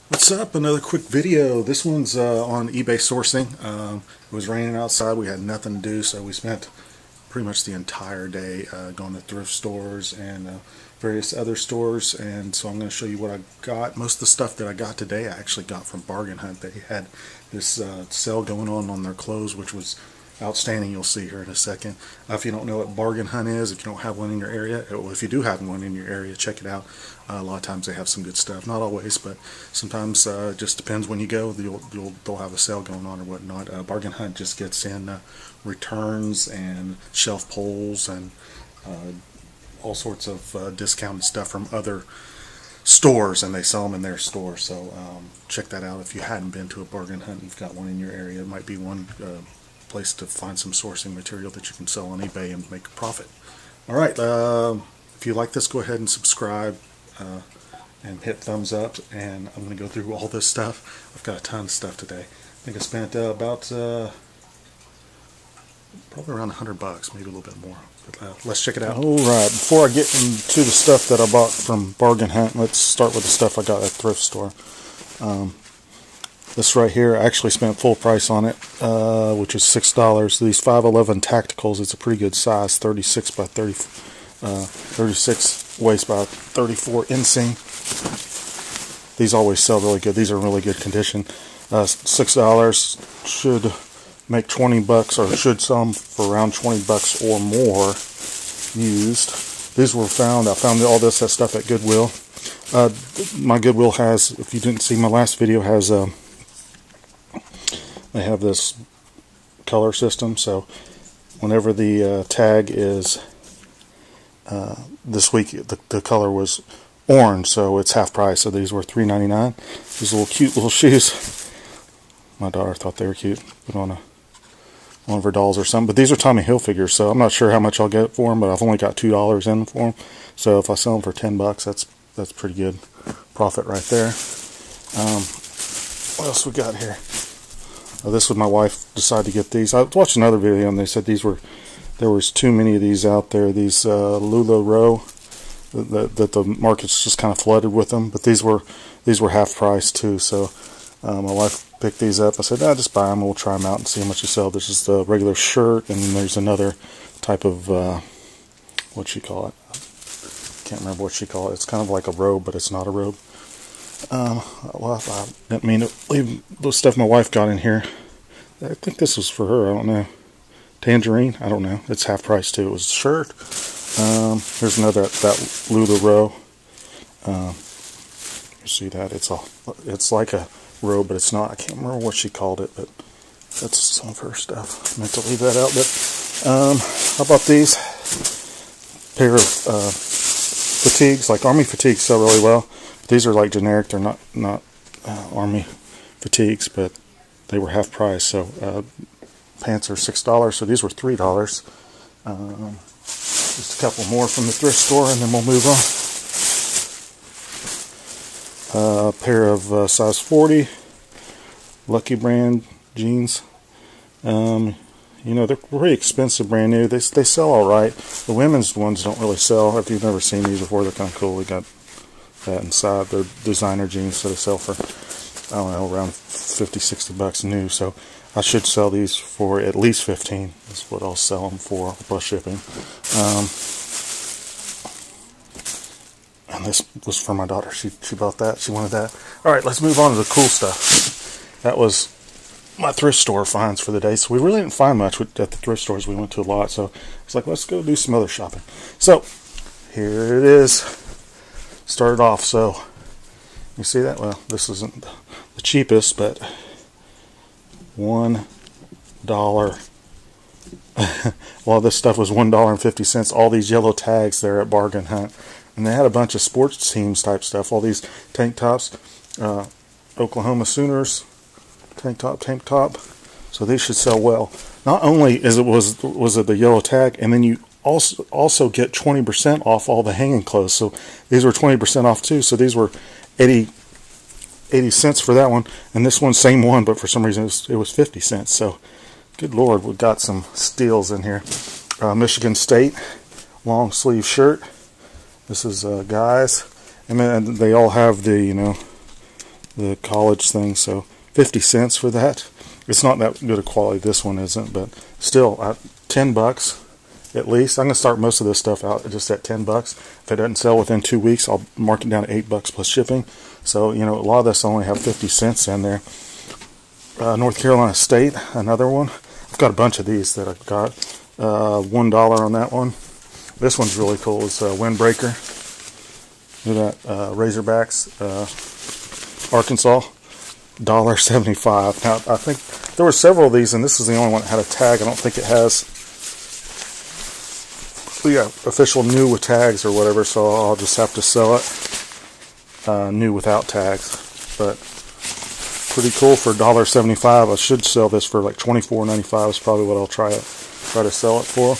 What's up? Another quick video. This one's on eBay sourcing. It was raining outside. We had nothing to do, so we spent pretty much the entire day going to thrift stores and various other stores. And so I'm going to show you what I got. Most of the stuff that I got today I actually got from Bargain Hunt. They had this sale going on their clothes, which was outstanding. You'll see here in a second. If you don't know what Bargain Hunt is, if you don't have one in your area, or if you do have one in your area, check it out. A lot of times they have some good stuff. Not always, but sometimes it just depends when you go. They'll have a sale going on or whatnot. Bargain Hunt just gets in returns and shelf pulls and all sorts of discounted stuff from other stores, and they sell them in their store. So check that out. If you hadn't been to a Bargain Hunt, you've got one in your area. It might be one place to find some sourcing material that you can sell on eBay and make a profit. Alright, if you like this, go ahead and subscribe and hit thumbs up, and I'm going to go through all this stuff. I've got a ton of stuff today. I think I spent about probably around $100, maybe a little bit more. But let's check it out. Alright, before I get into the stuff that I bought from Bargain Hunt, let's start with the stuff I got at the thrift store. This right here, I actually spent full price on it, which is $6. These 511 Tacticals, it's a pretty good size, 36 by 30, 36 waist by 34 inseam. These always sell really good. These are in really good condition. $6 should make 20 bucks, or should sell them for around 20 bucks or more used. These were found. I found all this stuff at Goodwill. My Goodwill has, if you didn't see my last video, has they have this color system, so whenever the tag is this week, the color was orange, so it's half price. So these were $3.99. These little cute little shoes. My daughter thought they were cute. Put on one of her dolls or something. But these are Tommy Hilfiger, so I'm not sure how much I'll get for them, but I've only got $2 in for them. So if I sell them for 10 bucks, that's pretty good profit right there. What else we got here? This was my wife decided to get these. I watched another video and they said there was too many of these out there. These LuLaRoe, that the market's just kind of flooded with them. But these were half price too. So my wife picked these up. I said, just buy them. We'll try them out and see how much you sell. This is the regular shirt, and there's another type of what she call it. Can't remember what she called it. It's kind of like a robe, but it's not a robe. Well, I didn't mean to leave the stuff my wife got in here. I think this was for her. I don't know. Tangerine? I don't know. It's half price too. It was a shirt. Here's another, that LuLaRoe. You see that? It's like a robe, but it's not. I can't remember what she called it, but that's some of her stuff. I meant to leave that out. But how about these pair of fatigues? Like Army fatigues sell really well. These are like generic. They're not Army fatigues, but they were half price. So pants are $6, so these were $3. Just a couple more from the thrift store, and then we'll move on. A pair of size 40 Lucky brand jeans. You know, they're pretty expensive, brand new. They sell all right. The women's ones don't really sell. If you've never seen these before, they're kind of cool. We got that inside. They're designer jeans that they sell for, I don't know, around 50, 60 bucks new. So I should sell these for at least 15. That's what I'll sell them for plus shipping. And this was for my daughter. She bought that. She wanted that. All right, let's move on to the cool stuff. That was my thrift store finds for the day. So we really didn't find much at the thrift stores. We went to a lot. So it's like, let's go do some other shopping. So here it is. Started off. So you see that? Well, this isn't the cheapest, but $1. Well, this stuff was $1.50. All these yellow tags there at Bargain Hunt. And they had a bunch of sports teams type stuff. All these tank tops. Oklahoma Sooners tank top. So these should sell well. Not only was it the yellow tag, and then you also get 20% off all the hanging clothes. So these were 20% off too. So these were 80 cents for that one, and this one, same one, but for some reason it was 50 cents. So good Lord, we got some steals in here. Michigan State long sleeve shirt. This is guys, and then they all have the the college thing. So 50 cents for that. It's not that good a quality. This one isn't, but still, $10 at least. I'm gonna start most of this stuff out just at $10. If it doesn't sell within 2 weeks, I'll mark it down to $8 plus shipping. So a lot of this only have 50 cents in there. North Carolina State, another one. I've got a bunch of these that I've got. $1 on that one. This one's really cool. It's Windbreaker. Look at that. Razorbacks, Arkansas. $1.75. Now, I think there were several of these, and this is the only one that had a tag. I don't think it has official new with tags or whatever, so I'll just have to sell it new without tags. But pretty cool for $1.75. I should sell this for like $24.95 is probably what I'll try to sell it for.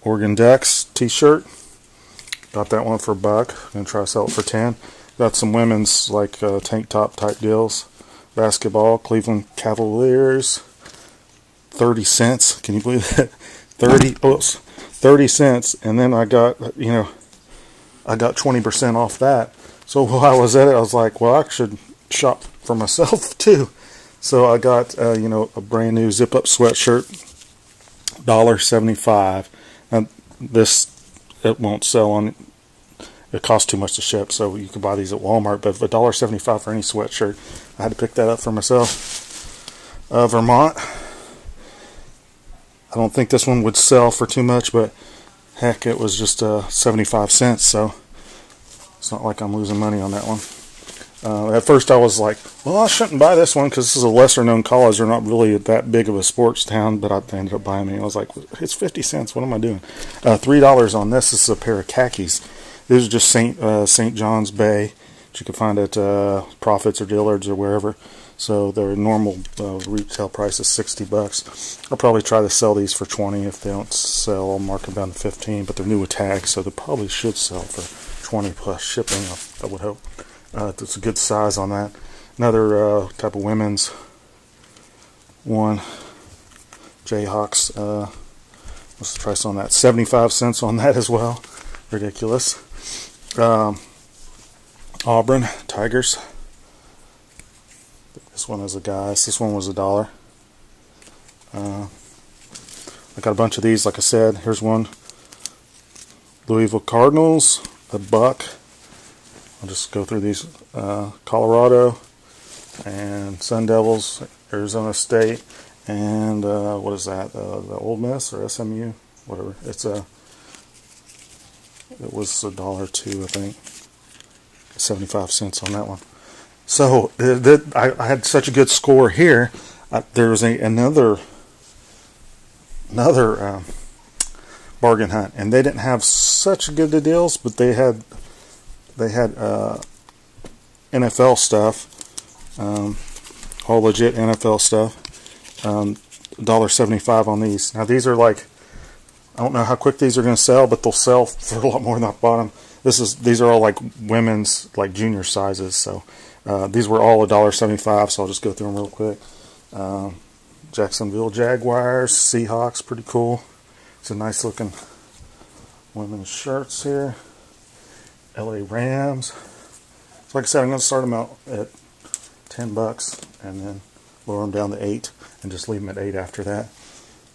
Oregon Ducks t-shirt. Got that one for $1. Gonna try to sell it for $10. Got some women's like tank top type deals. Basketball, Cleveland Cavaliers. 30 cents. Can you believe that? 30 cents. And then I got, I got 20% off that. So while I was at it, I was like, well, I should shop for myself too. So I got, a brand new zip up sweatshirt, $1.75. And it won't sell on, it costs too much to ship, so you can buy these at Walmart. But $1.75 for any sweatshirt, I had to pick that up for myself. Vermont. I don't think this one would sell for too much, but heck, it was just 75 cents, so it's not like I'm losing money on that one. At first I was like, well, I shouldn't buy this one because this is a lesser known college. They're not really that big of a sports town, but I ended up buying it. I was like, it's 50 cents. What am I doing? $3 on this. This is a pair of khakis. These are just St. John's Bay, which you can find at Profits or Dillard's or wherever. So their normal retail price is $60. I'll probably try to sell these for $20. If they don't sell, I'll mark them down to $15. But they're new with tags, so they probably should sell for $20 plus shipping. I would hope. It's a good size on that. Another type of women's one. Jayhawks. What's the price on that? 75 cents on that as well. Ridiculous. Auburn Tigers. This one is a guy's. This one was $1. I got a bunch of these, like I said. Here's one. Louisville Cardinals, $1. I'll just go through these. Colorado and Sun Devils, Arizona State, and what is that? The Ole Miss or SMU, whatever. It was $1 too, I think. 75 cents on that one. So I had such a good score here. There was another bargain hunt, and they didn't have such good deals, but they had NFL stuff, all legit NFL stuff. $1.75 on these. Now these are like, I don't know how quick these are going to sell, but they'll sell for a lot more than I bought them. These are all like women's, like junior sizes. So these were all $1.75. So I'll just go through them real quick. Jacksonville Jaguars, Seahawks, pretty cool. It's a nice looking women's shirts here. LA Rams. So like I said, I'm going to start them out at $10 and then lower them down to $8 and just leave them at $8 after that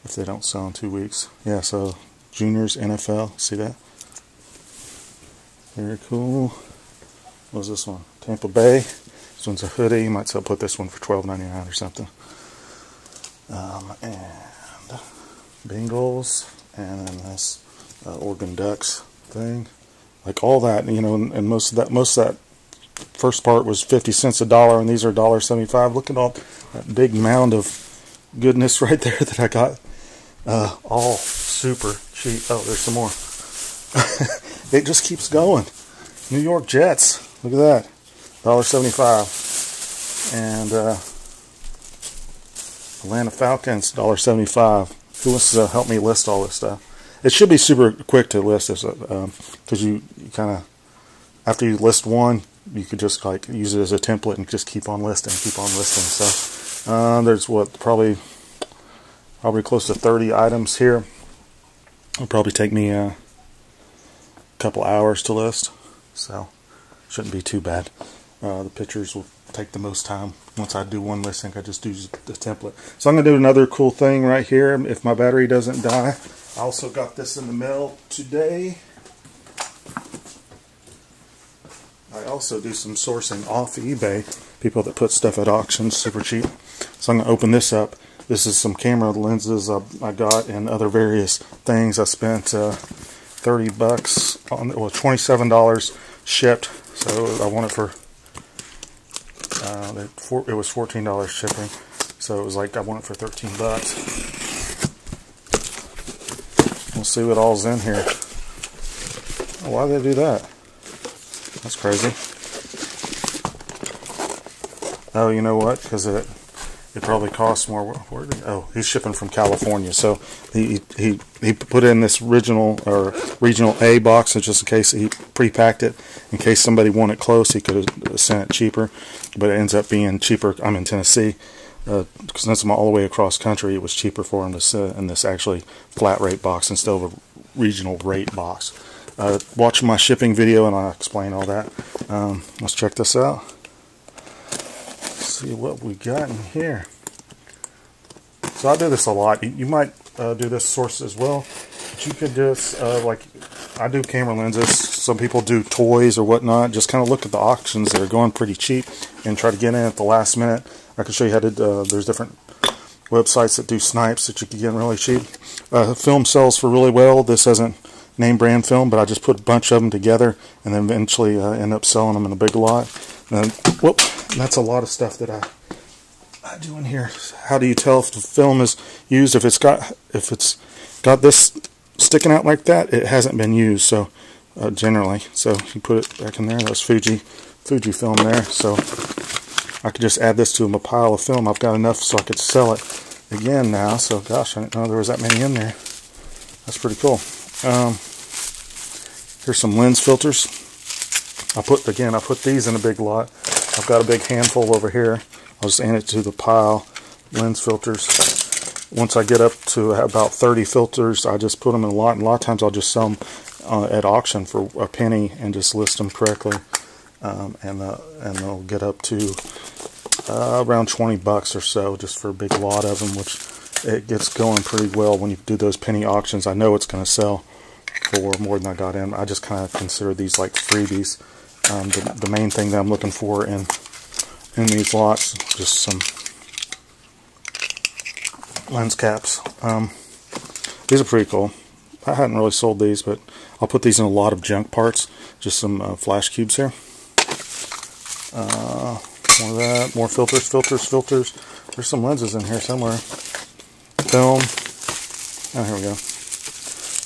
if they don't sell in 2 weeks. Yeah, so juniors, NFL, see that? Very cool. What was this one? Tampa Bay. This one's a hoodie. You might still put this one for $12.99 or something. And Bengals, and then this Oregon Ducks thing. Like all that, and most of that first part was 50 cents $1, and these are $1.75. Look at all that big mound of goodness right there that I got. All super cheap. Oh, there's some more. It just keeps going. New York Jets. Look at that. $1.75. And Atlanta Falcons, $1.75. Who wants to help me list all this stuff? It should be super quick to list this, because you kind of, after you list one, you could just like use it as a template and just keep on listing. So there's probably close to 30 items here. It'll probably take me a couple hours to list. So shouldn't be too bad. The pictures will take the most time. Once I do one lip sync, I just do the template. So I'm going to do another cool thing right here. If my battery doesn't die, I also got this in the mail today. I also do some sourcing off eBay. People that put stuff at auctions super cheap. So I'm going to open this up. This is some camera lenses I got and other various things. I spent $30 on it. Well, $27 shipped. So I want it for it was $14 shipping. So it was like I want it for $13. We'll see what all's in here. Oh, why did they do that? That's crazy. Oh, you know what? Because it probably costs more. Oh, he's shipping from California, so he put in this regional A box, just in case he pre-packed it, in case somebody wanted it close. He could have sent it cheaper, but it ends up being cheaper. I'm in Tennessee, since I'm all the way across country. It was cheaper for him to send in this actually flat rate box instead of a regional rate box. Watch my shipping video and I'll explain all that. Let's check this out. See what we got in here. So I do this a lot. You might do this source as well, but you could just like I do camera lenses. Some people do toys or whatnot. Just kind of look at the auctions that are going pretty cheap and try to get in at the last minute. I can show you how to. There's different websites that do snipes that you can get in really cheap. Film sells for really well. This isn't name brand film, but I just put a bunch of them together and then eventually end up selling them in a big lot. And whoop, that's a lot of stuff that I do in here. How do you tell if the film is used? If it's got this sticking out like that, it hasn't been used. So generally, so you put it back in there. That's Fuji film there. So I could just add this to a pile of film. I've got enough so I could sell it again now. So gosh, I didn't know there was that many in there. That's pretty cool. Here's some lens filters. I put these in a big lot. I've got a big handful over here. I'll just add it to the pile. Lens filters. Once I get up to about 30 filters, I just put them in a lot. And a lot of times I'll just sell them at auction for a penny and just list them correctly. And they'll get up to around $20 or so just for a big lot of them, which it gets going pretty well when you do those penny auctions. I know it's going to sell for more than I got in. I just kind of consider these like freebies. The main thing that I'm looking for in these lots, just some lens caps. These are pretty cool. I hadn't really sold these, but I'll put these in a lot of junk parts. Just some flash cubes here. More of that. More filters. There's some lenses in here somewhere. Film. Oh, here we go.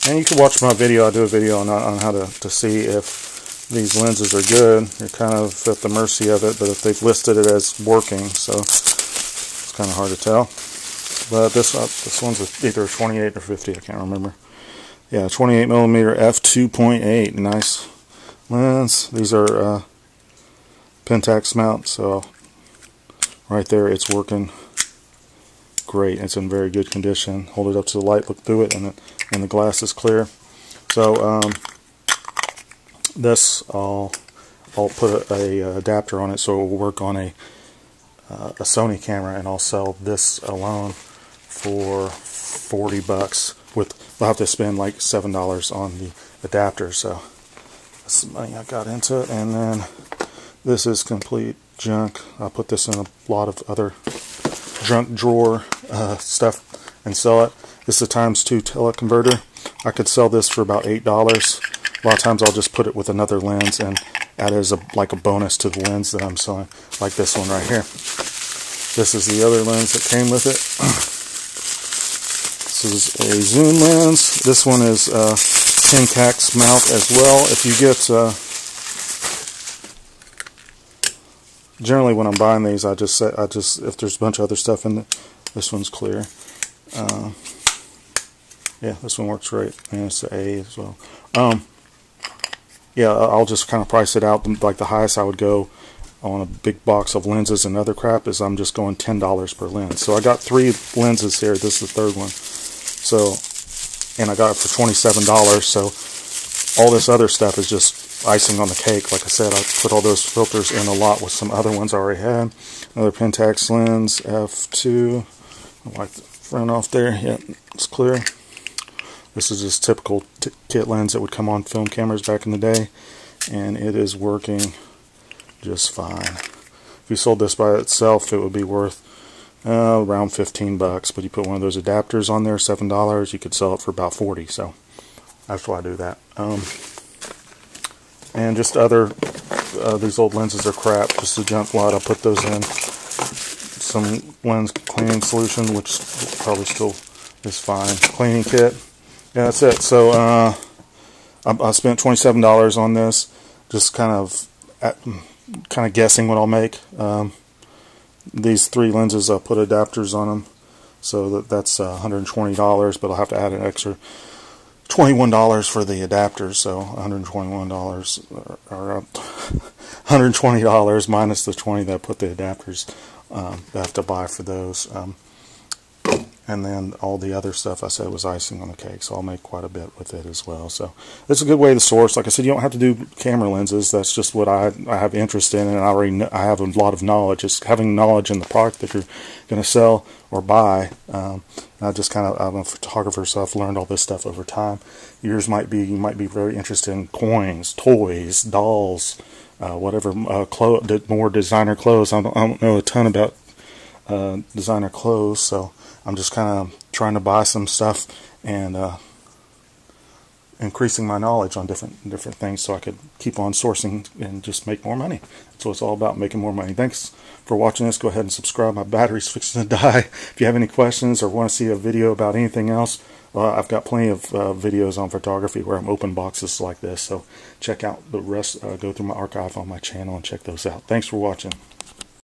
And you can watch my video. I do a video on how to see if these lenses are good. You're kind of at the mercy of it, but if they've listed it as working, so it's kind of hard to tell. But this one's either 28 or 50. I can't remember. Yeah, 28mm f2.8. Nice lens. These are Pentax mount, so right there it's working great. It's in very good condition. Hold it up to the light, look through it, and the glass is clear. So this I'll put a adapter on it so it will work on a Sony camera, and I'll sell this alone for $40. I'll have to spend like $7 on the adapter. So that's the money I got into it. And then this is complete junk. I'll put this in a lot of other junk drawer stuff and sell it. This is a ×2 teleconverter. I could sell this for about $8. A lot of times I'll just put it with another lens and add it as like a bonus to the lens that I'm selling, like this one right here. This is the other lens that came with it. This is a zoom lens. This one is Pentax mount as well. If you get generally when I'm buying these, I just if there's a bunch of other stuff in it, this one's clear. Yeah, this one works great, and it's the A as well. Yeah, I'll just kind of price it out. Like the highest I would go on a big box of lenses and other crap is I'm just going $10 per lens. So I got 3 lenses here. This is the third one. So, and I got it for $27. So all this other stuff is just icing on the cake. Like I said, I put all those filters in a lot with some other ones I already had. Another Pentax lens, f2. I wipe the front off there. Yeah, it's clear. This is just typical kit lens that would come on film cameras back in the day, and it is working just fine. If you sold this by itself, it would be worth around 15 bucks, but you put one of those adapters on there, $7, you could sell it for about 40, so that's why I do that. And just other, these old lenses are crap, just a junk lot. I'll put those in some lens cleaning solution, which probably still is fine. Cleaning kit. Yeah, that's it. So I spent $27 on this, just kind of guessing what I'll make. These 3 lenses, I'll put adapters on them, so that's $120, but I'll have to add an extra $21 for the adapters, so $121 or $120 minus the 20 that I put the adapters that I have to buy for those. And then all the other stuff I said was icing on the cake, so I'll make quite a bit with it as well. So it's a good way to source. Like I said, you don't have to do camera lenses. That's just what I have interest in, and I have a lot of knowledge. It's having knowledge in the product that you're going to sell or buy. I'm a photographer, so I've learned all this stuff over time. Yours might be, you might be very interested in coins, toys, dolls, whatever, more designer clothes. I don't know a ton about designer clothes, so I'm just kind of trying to buy some stuff and increasing my knowledge on different things, so I could keep on sourcing and just make more money. That's what it's all about, making more money. Thanks for watching this. Go ahead and subscribe. My battery's fixing to die. If you have any questions or want to see a video about anything else, I've got plenty of videos on photography where I'm open boxes like this. So check out the rest. Go through my archive on my channel and check those out. Thanks for watching.